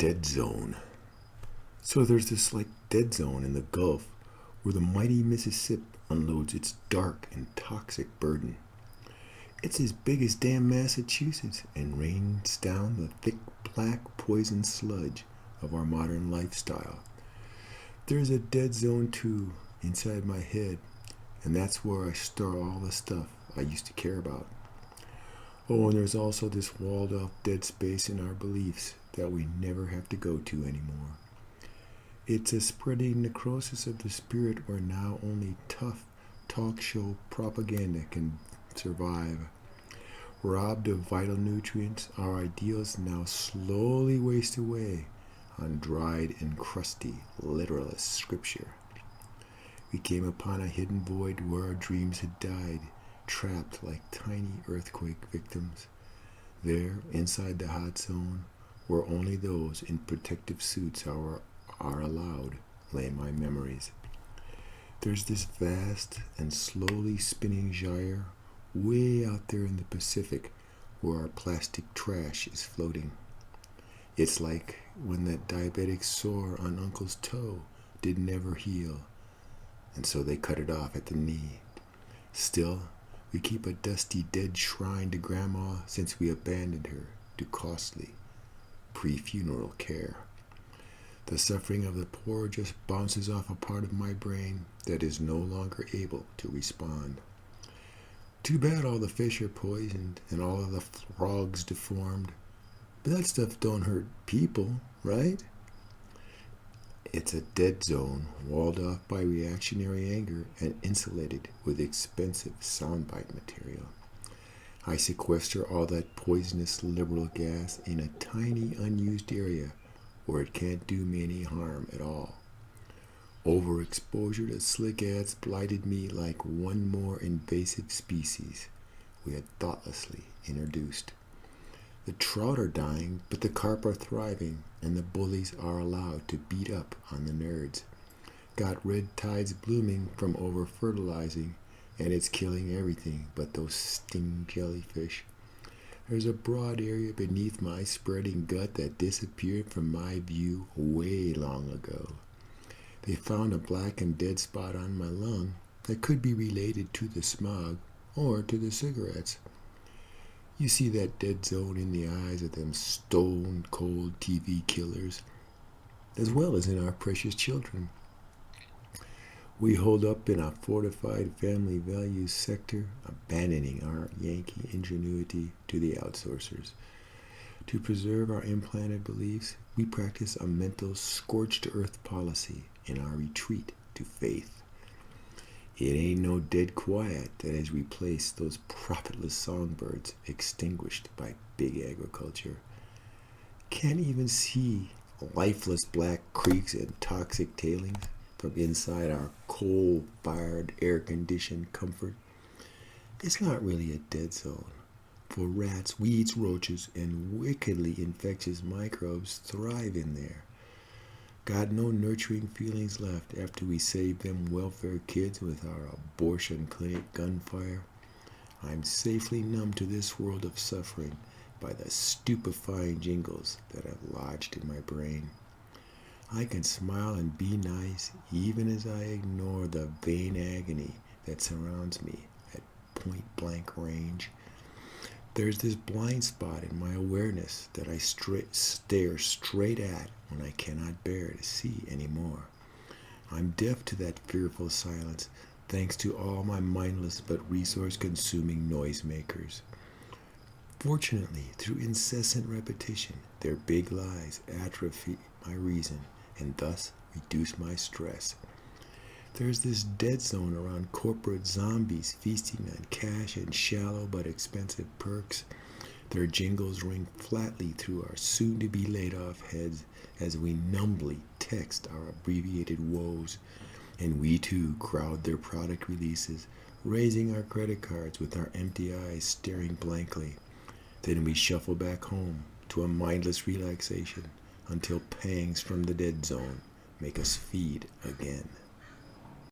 dead zone. So there's this dead zone in the Gulf where the mighty Missisip unloads its dark and toxic burden. It's as big as damn Massachusetts and rains down the thick black poison sludge of our modern lifestyle. There's a dead zone too inside my head, and that's where I store all the stuff I used to care about. Oh, and there's also this walled off dead space in our beliefs that we never have to go to anymore. It's a spreading necrosis of the spirit where now only tough talk show propaganda can survive. Robbed of vital nutrients, our ideals now slowly waste away on dried and crusty literalist scripture. We came upon a hidden void where our dreams had died, trapped like tiny earthquake victims. There, inside the hot zone, where only those in protective suits are allowed, lay my memories. There's this vast and slowly spinning gyre way out there in the Pacific where our plastic trash is floating. It's like when that diabetic sore on Uncle's toe didn't ever heal, and so they cut it off at the knee. Still, we keep a dusty dead shrine to Grandma since we abandoned her to costly pre-funeral care. The suffering of the poor just bounces off a part of my brain that is no longer able to respond. Too bad all the fish are poisoned and all of the frogs deformed. But that stuff don't hurt people, right? It's a dead zone walled off by reactionary anger and insulated with expensive soundbite material. I sequester all that poisonous liberal gas in a tiny unused area where it can't do me any harm at all. Overexposure to slick ads blighted me like one more invasive species we had thoughtlessly introduced. The trout are dying, but the carp are thriving, and the bullies are allowed to beat up on the nerds. Got red tides blooming from over-fertilizing, and it's killing everything but those sting jellyfish. There's a broad area beneath my spreading gut that disappeared from my view way long ago. They found a black and dead spot on my lung that could be related to the smog or to the cigarettes. You see that dead zone in the eyes of them stone-cold TV killers, as well as in our precious children. We hold up in a fortified family values sector, abandoning our Yankee ingenuity to the outsourcers. To preserve our implanted beliefs, we practice a mental scorched earth policy in our retreat to faith. It ain't no dead quiet that has replaced those profitless songbirds extinguished by big agriculture. Can't even see lifeless black creeks and toxic tailings from inside our coal-fired, air-conditioned comfort. It's not really a dead zone, for rats, weeds, roaches, and wickedly infectious microbes thrive in there. Got no nurturing feelings left after we save them welfare kids with our abortion clinic gunfire. I'm safely numb to this world of suffering by the stupefying jingles that have lodged in my brain. I can smile and be nice even as I ignore the vain agony that surrounds me at point-blank range. There's this blind spot in my awareness that I stare straight at when I cannot bear to see anymore. I'm deaf to that fearful silence, thanks to all my mindless but resource-consuming noisemakers. Fortunately, through incessant repetition, their big lies atrophy my reason and thus reduce my stress. There's this dead zone around corporate zombies feasting on cash and shallow but expensive perks. Their jingles ring flatly through our soon-to-be laid-off heads as we numbly text our abbreviated woes, and we too crowd their product releases, raising our credit cards with our empty eyes staring blankly. Then we shuffle back home to a mindless relaxation until pangs from the dead zone make us feed again.